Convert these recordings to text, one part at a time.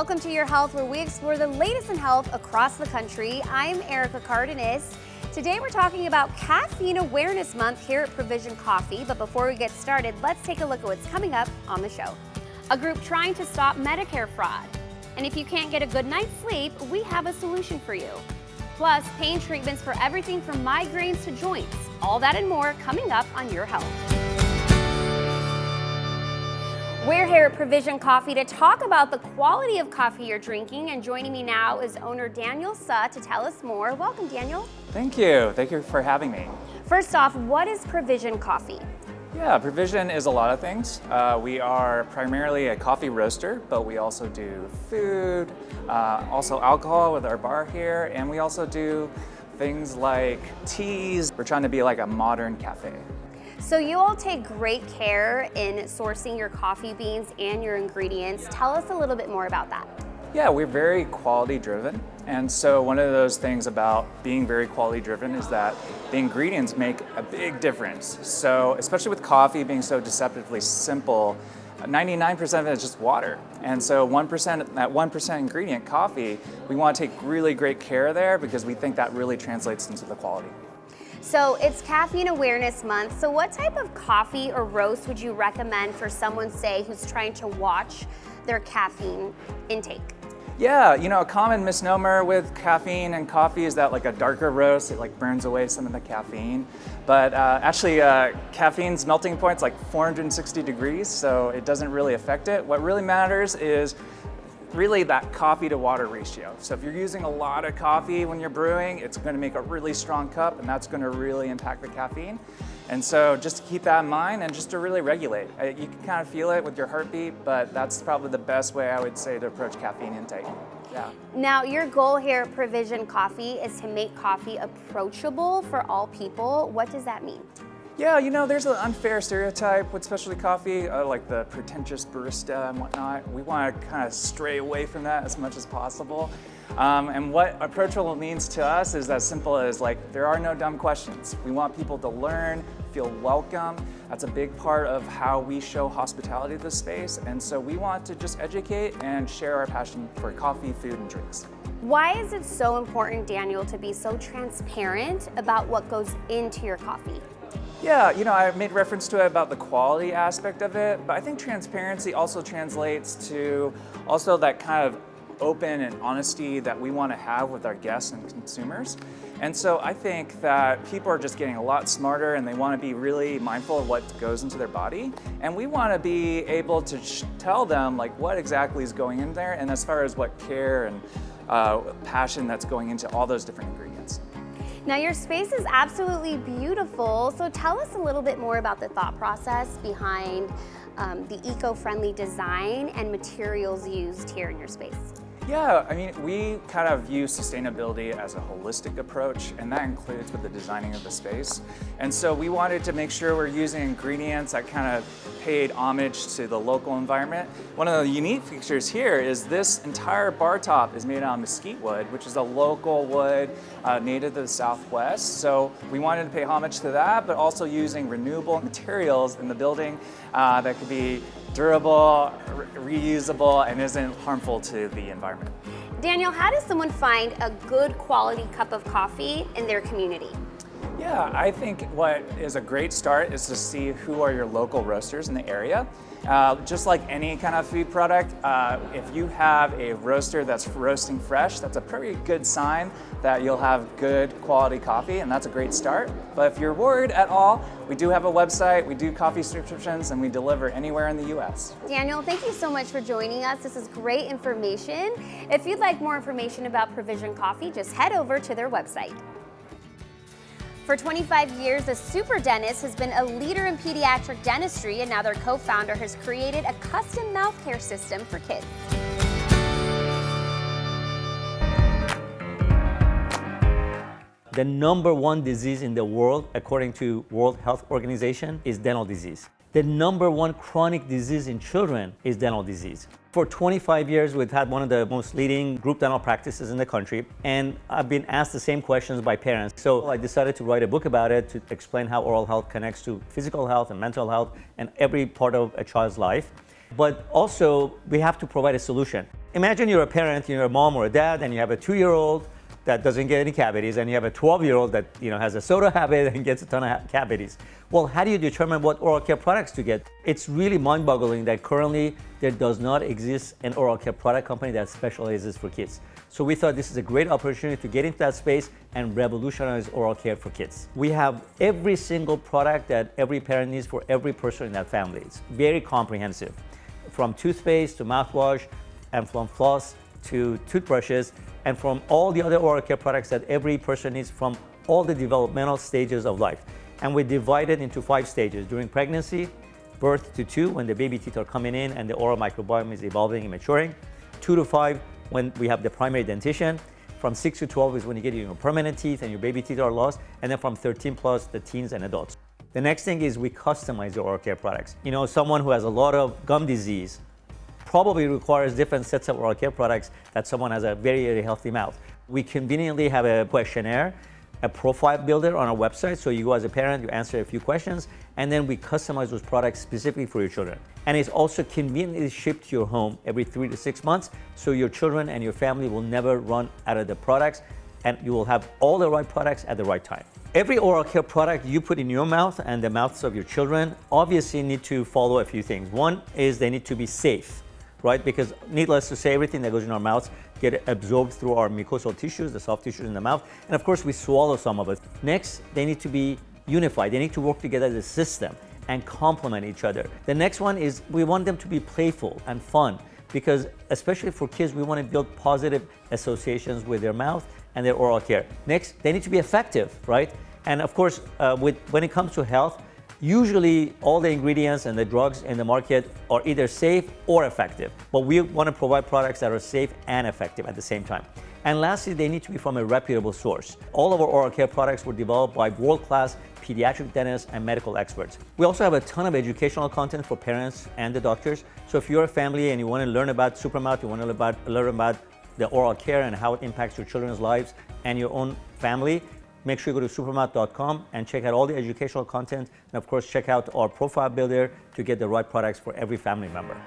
Welcome to Your Health, where we explore the latest in health across the country. I'm Erica Cardenas. Today we're talking about Caffeine Awareness Month here at Provision Coffee. But before we get started, let's take a look at what's coming up on the show. A group trying to stop Medicare fraud. And if you can't get a good night's sleep, we have a solution for you. Plus, pain treatments for everything from migraines to joints. All that and more coming up on Your Health. We're here at Provision Coffee to talk about the quality of coffee you're drinking, and joining me now is owner Daniel Suh to tell us more. Welcome, Daniel. Thank you. Thank you for having me. First off, what is Provision Coffee? Yeah, Provision is a lot of things. We are primarily a coffee roaster, but we also do food, also alcohol with our bar here, and we also do things like teas. We're trying to be like a modern cafe. So you all take great care in sourcing your coffee beans and your ingredients. Tell us a little bit more about that. Yeah, we're very quality driven. And so one of those things about being very quality driven is that the ingredients make a big difference. So especially with coffee being so deceptively simple, 99% of it is just water. And so 1%, that 1% ingredient coffee, we want to take really great care there because we think that really translates into the quality. So it's Caffeine Awareness Month. So what type of coffee or roast would you recommend for someone, say, who's trying to watch their caffeine intake? Yeah, you know, a common misnomer with caffeine and coffee is that like a darker roast, it like burns away some of the caffeine. But actually, caffeine's melting point's like 460 degrees, so it doesn't really affect it. What really matters is really that coffee to water ratio. So if you're using a lot of coffee when you're brewing, it's going to make a really strong cup, and that's going to really impact the caffeine. And so just to keep that in mind and just to really regulate. You can kind of feel it with your heartbeat, but that's probably the best way I would say to approach caffeine intake. Yeah. Now, your goal here at Provision Coffee is to make coffee approachable for all people. What does that mean? Yeah, you know, there's an unfair stereotype with specialty coffee, like the pretentious barista and whatnot. We want to kind of stray away from that as much as possible. And what approachable means to us is as simple as like, there are no dumb questions. We want people to learn, feel welcome. That's a big part of how we show hospitality to the space. And so we want to just educate and share our passion for coffee, food, and drinks. Why is it so important, Daniel, to be so transparent about what goes into your coffee? Yeah, you know, I made reference to it about the quality aspect of it, but I think transparency also translates to also that kind of open and honesty that we want to have with our guests and consumers. And so I think that people are just getting a lot smarter and they want to be really mindful of what goes into their body. And we want to be able to tell them like what exactly is going in there, and as far as what care and passion that's going into all those different ingredients. Now, your space is absolutely beautiful, so tell us a little bit more about the thought process behind the eco-friendly design and materials used here in your space. Yeah, I mean, we kind of view sustainability as a holistic approach, and that includes with the designing of the space. And so we wanted to make sure we're using ingredients that kind of paid homage to the local environment. One of the unique features here is this entire bar top is made out of mesquite wood, which is a local wood native to the Southwest. So we wanted to pay homage to that, but also using renewable materials in the building that could be durable, reusable, and isn't harmful to the environment. Daniel, how does someone find a good quality cup of coffee in their community? Yeah, I think what is a great start is to see who are your local roasters in the area. Just like any kind of food product, if you have a roaster that's roasting fresh, that's a pretty good sign that you'll have good quality coffee, and that's a great start. But if you're worried at all, we do have a website, we do coffee subscriptions, and we deliver anywhere in the US. Daniel, thank you so much for joining us. This is great information. If you'd like more information about Provision Coffee, just head over to their website. For 25 years, the Super Dentist has been a leader in pediatric dentistry, and now their co-founder has created a custom mouth care system for kids. The number one disease in the world, according to World Health Organization, is dental disease. The number one chronic disease in children is dental disease. For 25 years, we've had one of the most leading group dental practices in the country, and I've been asked the same questions by parents. So I decided to write a book about it to explain how oral health connects to physical health and mental health and every part of a child's life. But also, we have to provide a solution. imagine you're a parent, you're a mom or a dad, and you have a 2-year-old that doesn't get any cavities, and you have a 12-year-old that has a soda habit and gets a ton of cavities. Well, how do you determine what oral care products to get? It's really mind-boggling that currently there does not exist an oral care product company that specializes for kids. So we thought this is a great opportunity to get into that space and revolutionize oral care for kids. We have every single product that every parent needs for every person in that family. It's very comprehensive, from toothpaste to mouthwash, and from floss to toothbrushes, and from all the other oral care products that every person needs from all the developmental stages of life. And we divide it into 5 stages: during pregnancy, birth to 2, when the baby teeth are coming in and the oral microbiome is evolving and maturing, 2 to 5, when we have the primary dentition, from 6 to 12 is when you get your permanent teeth and your baby teeth are lost, and then from 13 plus, the teens and adults. The next thing is we customize the oral care products. Someone who has a lot of gum disease probably requires different sets of oral care products that someone has a very, very healthy mouth. We conveniently have a questionnaire, a profile builder on our website. So you go as a parent, you answer a few questions, and then we customize those products specifically for your children. And it's also conveniently shipped to your home every 3 to 6 months, so your children and your family will never run out of the products, and you will have all the right products at the right time. Every oral care product you put in your mouth and the mouths of your children obviously need to follow a few things. One is they need to be safe, right? Because needless to say, everything that goes in our mouths get absorbed through our mucosal tissues, the soft tissues in the mouth, and of course we swallow some of it. Next, they need to be unified. They need to work together as a system and complement each other. The next one is we want them to be playful and fun, because especially for kids, we want to build positive associations with their mouth and their oral care. Next, they need to be effective, right? And of course, when it comes to health, usually all the ingredients and the drugs in the market are either safe or effective, but we want to provide products that are safe and effective at the same time. And lastly, they need to be from a reputable source. All of our oral care products were developed by world-class pediatric dentists and medical experts. We also have a ton of educational content for parents and the doctors. So if you're a family and you want to learn about Supermouth, you want to learn about the oral care and how it impacts your children's lives and your own family, make sure you go to supermouth.com and check out all the educational content, and of course check out our profile builder to get the right products for every family member.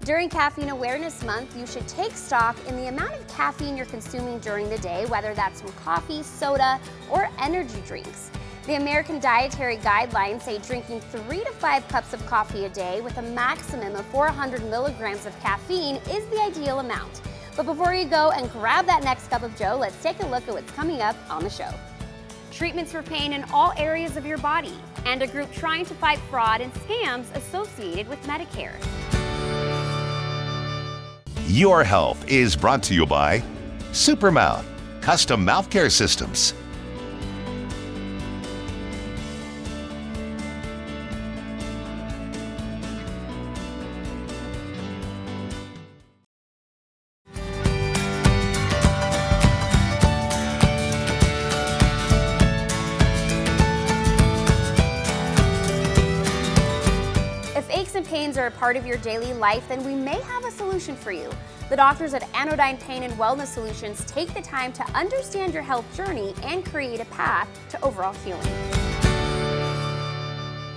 During Caffeine Awareness Month, you should take stock in the amount of caffeine you're consuming during the day, whether that's from coffee, soda, or energy drinks. The American Dietary Guidelines say drinking 3 to 5 cups of coffee a day with a maximum of 400 milligrams of caffeine is the ideal amount. But before you go and grab that next cup of joe, let's take a look at what's coming up on the show. Treatments for pain in all areas of your body, and a group trying to fight fraud and scams associated with Medicare. Your Health is brought to you by Supermouth, custom mouth care systems. If aches and pains are a part of your daily life, then we may have a solution for you. The doctors at Anodyne Pain and Wellness Solutions take the time to understand your health journey and create a path to overall healing.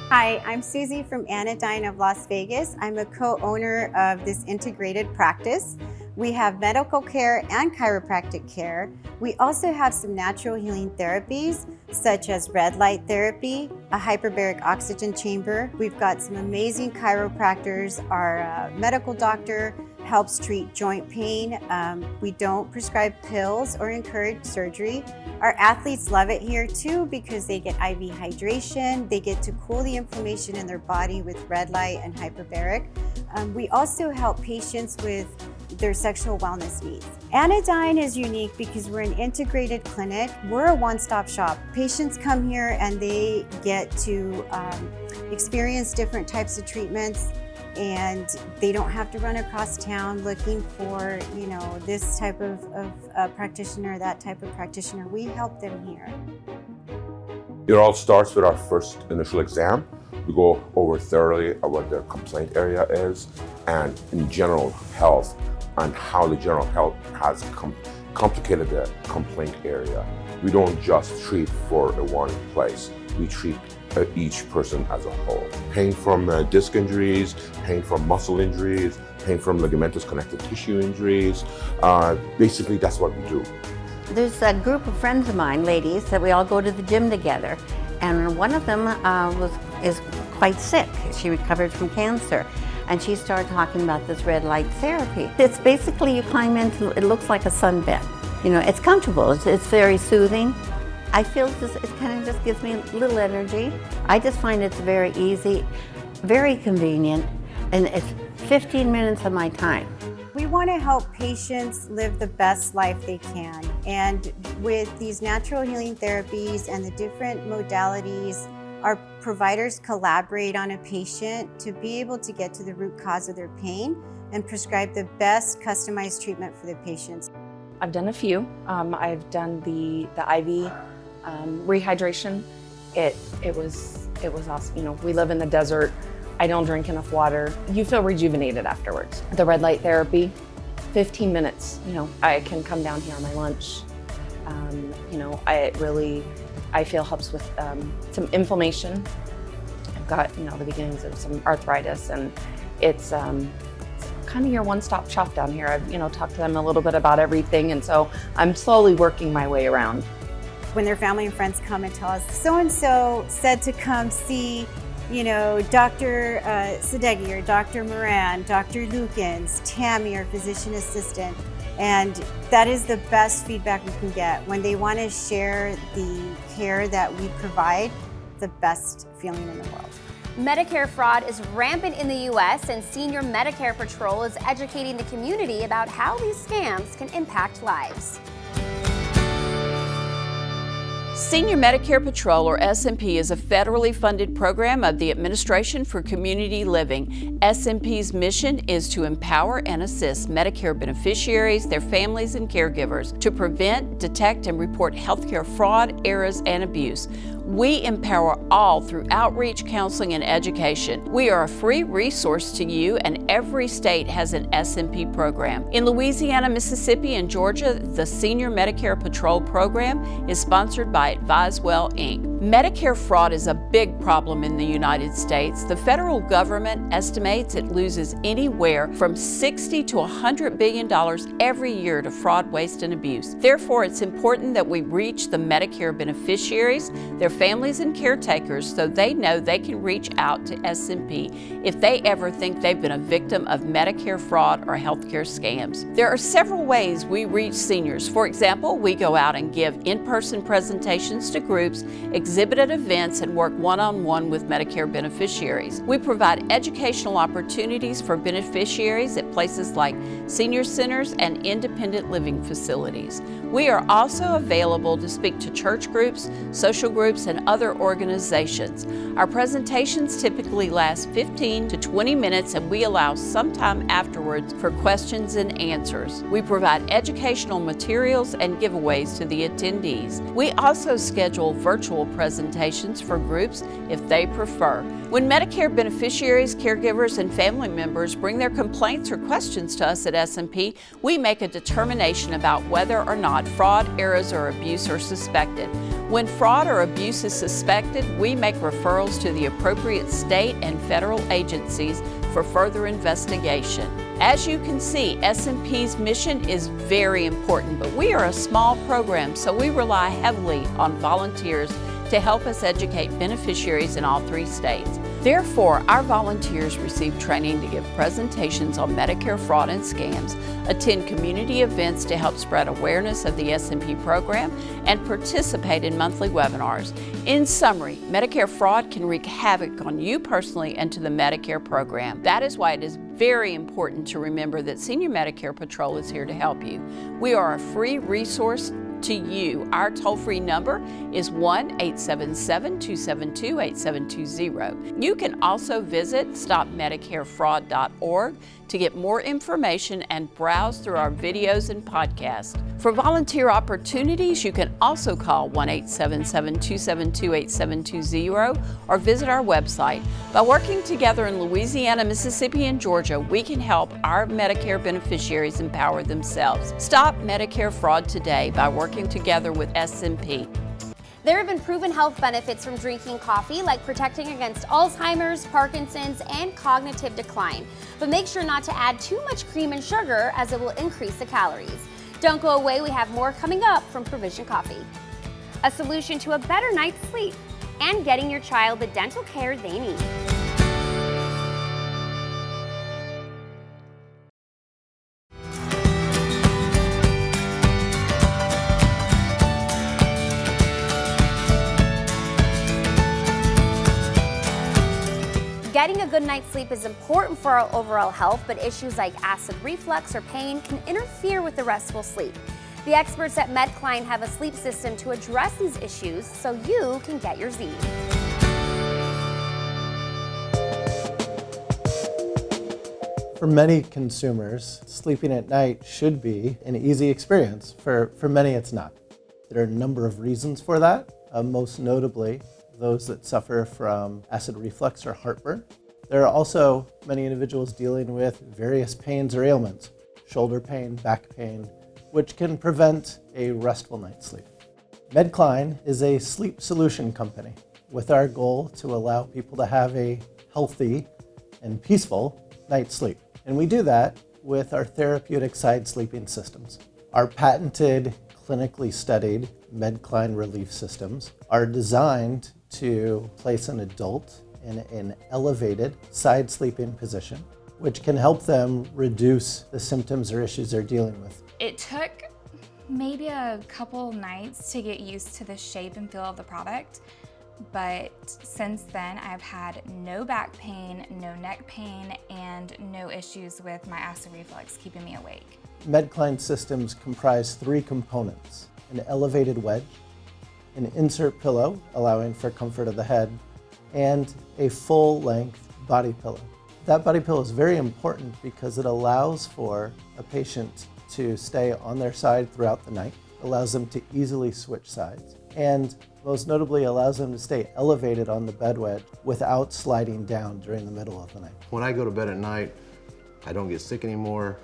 Hi, I'm Susie from Anodyne of Las Vegas. I'm a co-owner of this integrated practice. We have medical care and chiropractic care. We also have some natural healing therapies, such as red light therapy, a hyperbaric oxygen chamber. We've got some amazing chiropractors. Our medical doctor helps treat joint pain. We don't prescribe pills or encourage surgery. Our athletes love it here too because they get IV hydration. They get to cool the inflammation in their body with red light and hyperbaric. We also help patients with their sexual wellness needs. Anodyne is unique because we're an integrated clinic. We're a one-stop shop. Patients come here and they get to experience different types of treatments, and they don't have to run across town looking for, this type of practitioner, that type of practitioner. We help them here. It all starts with our first initial exam. We go over thoroughly what their complaint area is and in general health and how the general health has complicated the complaint area. We don't just treat for one place. We treat each person as a whole. Pain from disc injuries, pain from muscle injuries, pain from ligamentous connective tissue injuries. Basically, that's what we do. There's a group of friends of mine, ladies, that we all go to the gym together. And one of them is quite sick. She recovered from cancer. And she started talking about this red light therapy. It's basically you climb into, it looks like a sunbed. You know, it's comfortable, it's very soothing. I feel it kind of just gives me a little energy. I just find it's very easy, very convenient, and it's 15 minutes of my time. We want to help patients live the best life they can. And with these natural healing therapies and the different modalities, our providers collaborate on a patient to be able to get to the root cause of their pain and prescribe the best customized treatment for the patients. I've done a few. I've done the IV rehydration. It was awesome. You know, we live in the desert. I don't drink enough water. You feel rejuvenated afterwards. The red light therapy, 15 minutes. You know, I can come down here on my lunch. You know, I feel helps with some inflammation. I've got, you know, the beginnings of some arthritis, and it's kind of your one-stop shop down here. I've, you know, talked to them a little bit about everything, and so I'm slowly working my way around. When their family and friends come and tell us, so-and-so said to come see, you know, Dr. Sadeghi or Dr. Moran, Dr. Lukens, Tammy, our physician assistant, and that is the best feedback we can get. When they want to share the care that we provide, the best feeling in the world. Medicare fraud is rampant in the U.S., and Senior Medicare Patrol is educating the community about how these scams can impact lives. Senior Medicare Patrol, or SMP, is a federally funded program of the Administration for Community Living. SMP's mission is to empower and assist Medicare beneficiaries, their families, and caregivers to prevent, detect, and report healthcare fraud, errors, and abuse. We empower all through outreach, counseling, and education. We are a free resource to you, and every state has an SMP program. In Louisiana, Mississippi, and Georgia, the Senior Medicare Patrol program is sponsored by AdviseWell, Inc. Medicare fraud is a big problem in the United States. The federal government estimates it loses anywhere from $60 to $100 billion every year to fraud, waste, and abuse. Therefore, it's important that we reach the Medicare beneficiaries, their families, and caretakers so they know they can reach out to SMP if they ever think they've been a victim of Medicare fraud or healthcare scams. There are several ways we reach seniors. For example, we go out and give in-person presentations to groups, exhibit at events, and work one-on-one with Medicare beneficiaries. We provide educational opportunities for beneficiaries at places like senior centers and independent living facilities. We are also available to speak to church groups, social groups, and other organizations. Our presentations typically last 15 to 20 minutes, and we allow some time afterwards for questions and answers. We provide educational materials and giveaways to the attendees. We also schedule virtual presentations for groups if they prefer. When Medicare beneficiaries, caregivers, and family members bring their complaints or questions to us at SMP, we make a determination about whether or not fraud, errors, or abuse are suspected. When fraud or abuse is suspected, we make referrals to the appropriate state and federal agencies for further investigation. As you can see, SMP's mission is very important, but we are a small program, so we rely heavily on volunteers to help us educate beneficiaries in all 3 states. Therefore, our volunteers receive training to give presentations on Medicare fraud and scams, attend community events to help spread awareness of the SMP program, and participate in monthly webinars. In summary, Medicare fraud can wreak havoc on you personally and to the Medicare program. That is why it is very important to remember that Senior Medicare Patrol is here to help you. We are a free resource to you. Our toll-free number is 1-877-272-8720. You can also visit stopmedicarefraud.org to get more information and browse through our videos and podcasts. For volunteer opportunities, you can also call 1-877-272-8720 or visit our website. By working together in Louisiana, Mississippi, and Georgia, we can help our Medicare beneficiaries empower themselves. Stop Medicare fraud today by working together with SMP. There have been proven health benefits from drinking coffee, like protecting against Alzheimer's, Parkinson's, and cognitive decline. But make sure not to add too much cream and sugar, as it will increase the calories. Don't go away, we have more coming up from Provision Coffee. A solution to a better night's sleep and getting your child the dental care they need. Getting a good night's sleep is important for our overall health, but issues like acid reflux or pain can interfere with the restful sleep. The experts at Medicare have a sleep system to address these issues so you can get your Z's. For many consumers, sleeping at night should be an easy experience. For many, it's not. There are a number of reasons for that, most notably those that suffer from acid reflux or heartburn. There are also many individuals dealing with various pains or ailments, shoulder pain, back pain, which can prevent a restful night's sleep. Medicare is a sleep solution company with our goal to allow people to have a healthy and peaceful night's sleep. And we do that with our therapeutic side sleeping systems. Our patented, clinically studied Medicare relief systems are designed to place an adult in an elevated side sleeping position, which can help them reduce the symptoms or issues they're dealing with. It took maybe a couple nights to get used to the shape and feel of the product, but since then I've had no back pain, no neck pain, and no issues with my acid reflux keeping me awake. Medicare systems comprise three components: an elevated wedge, an insert pillow allowing for comfort of the head, and a full-length body pillow. That body pillow is very important because it allows for a patient to stay on their side throughout the night, allows them to easily switch sides, and most notably allows them to stay elevated on the bed wedge without sliding down during the middle of the night. When I go to bed at night, I don't get sick anymore.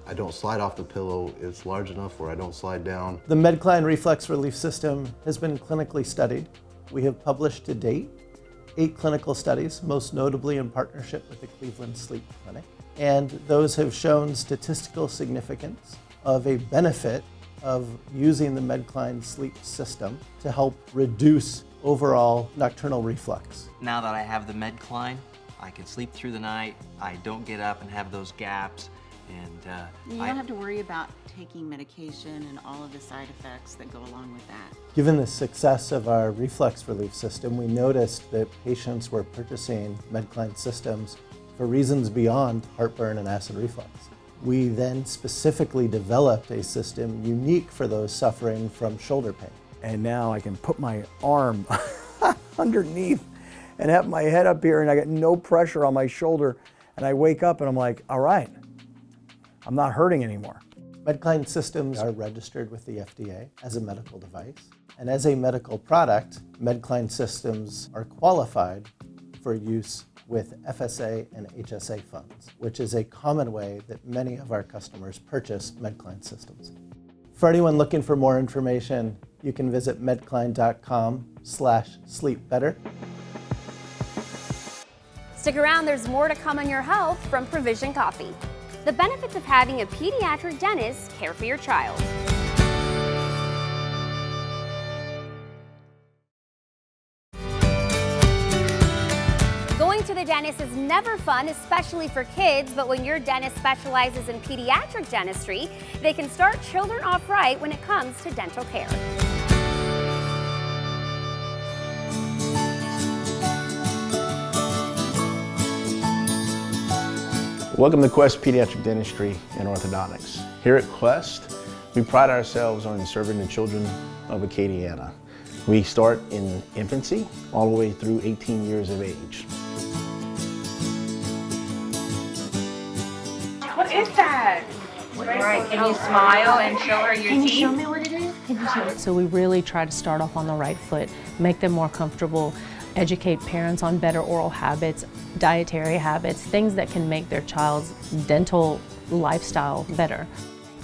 I don't slide off the pillow. It's large enough where I don't slide down. The Medicare Reflex Relief System has been clinically studied. We have published to date 8 clinical studies, most notably in partnership with the Cleveland Sleep Clinic. And those have shown statistical significance of a benefit of using the Medicare sleep system to help reduce overall nocturnal reflux. Now that I have the Medicare, I can sleep through the night. I don't get up and have those gaps. And you don't have to worry about taking medication and all of the side effects that go along with that. Given the success of our reflex relief system, we noticed that patients were purchasing Medicare systems for reasons beyond heartburn and acid reflux. We then specifically developed a system unique for those suffering from shoulder pain. And now I can put my arm underneath and have my head up here and I get no pressure on my shoulder. And I wake up and I'm like, all right, I'm not hurting anymore. Medicare systems are registered with the FDA as a medical device. And as a medical product, Medicare systems are qualified for use with FSA and HSA funds, which is a common way that many of our customers purchase Medicare systems. For anyone looking for more information, you can visit medicline.com/sleepbetter. Stick around, there's more to come on your health from Provision Coffee. The benefits of having a pediatric dentist care for your child. Going to the dentist is never fun, especially for kids, but when your dentist specializes in pediatric dentistry, they can start children off right when it comes to dental care. Welcome to Quest Pediatric Dentistry and Orthodontics. Here at Quest, We pride ourselves on serving the children of Acadiana. We start in infancy all the way through 18 years of age. What is that? All right, can you smile and show her your teeth? Can you show me what it is? Can you show me? So we really try to start off on the right foot, make them more comfortable, educate parents on better oral habits, dietary habits, things that can make their child's dental lifestyle better.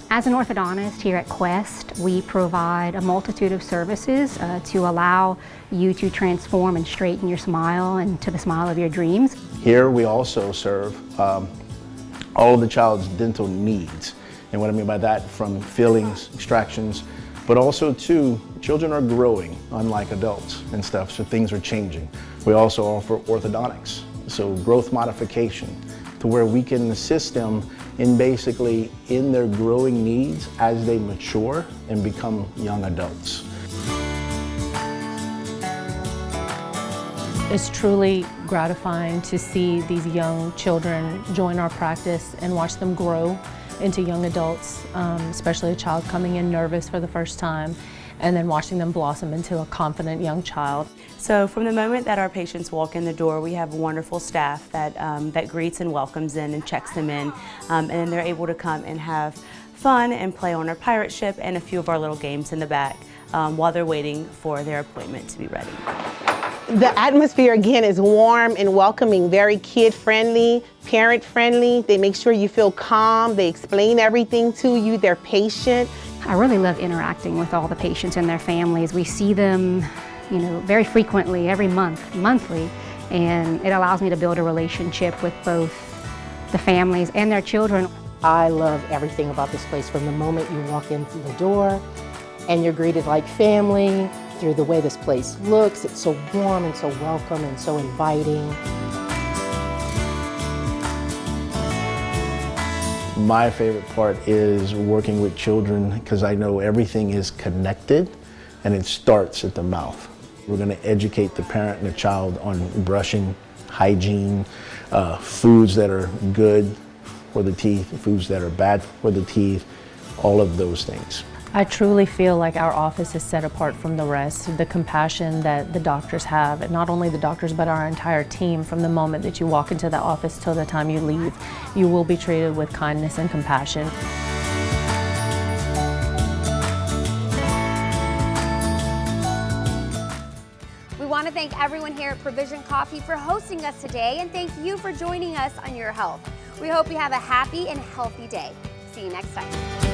As an orthodontist here at Quest, we provide a multitude of services to allow you to transform and straighten your smile into the smile of your dreams. Here we also serve all of the child's dental needs. And what I mean by that, from fillings, extractions, but also too, children are growing unlike adults and stuff, so things are changing. We also offer orthodontics, so growth modification, to where we can assist them in basically in their growing needs as they mature and become young adults. It's truly gratifying to see these young children join our practice and watch them grow into young adults, especially a child coming in nervous for the first time, and then watching them blossom into a confident young child. So from the moment that our patients walk in the door, we have wonderful staff that greets and welcomes them and checks them in, and then they're able to come and have fun and play on our pirate ship and a few of our little games in the back while they're waiting for their appointment to be ready. The atmosphere again is warm and welcoming, very kid-friendly, parent-friendly. They make sure you feel calm, they explain everything to you, they're patient. I really love interacting with all the patients and their families. We see them, very frequently, every monthly, and it allows me to build a relationship with both the families and their children. I love everything about this place from the moment you walk in through the door and you're greeted like family. Through the way this place looks, it's so warm and so welcome and so inviting. My favorite part is working with children because I know everything is connected and it starts at the mouth. We're going to educate the parent and the child on brushing, hygiene, foods that are good for the teeth, foods that are bad for the teeth, all of those things. I truly feel like our office is set apart from the rest. The compassion that the doctors have, and not only the doctors but our entire team, from the moment that you walk into the office till the time you leave, you will be treated with kindness and compassion. We want to thank everyone here at Provision Coffee for hosting us today, and thank you for joining us on Your Health. We hope you have a happy and healthy day. See you next time.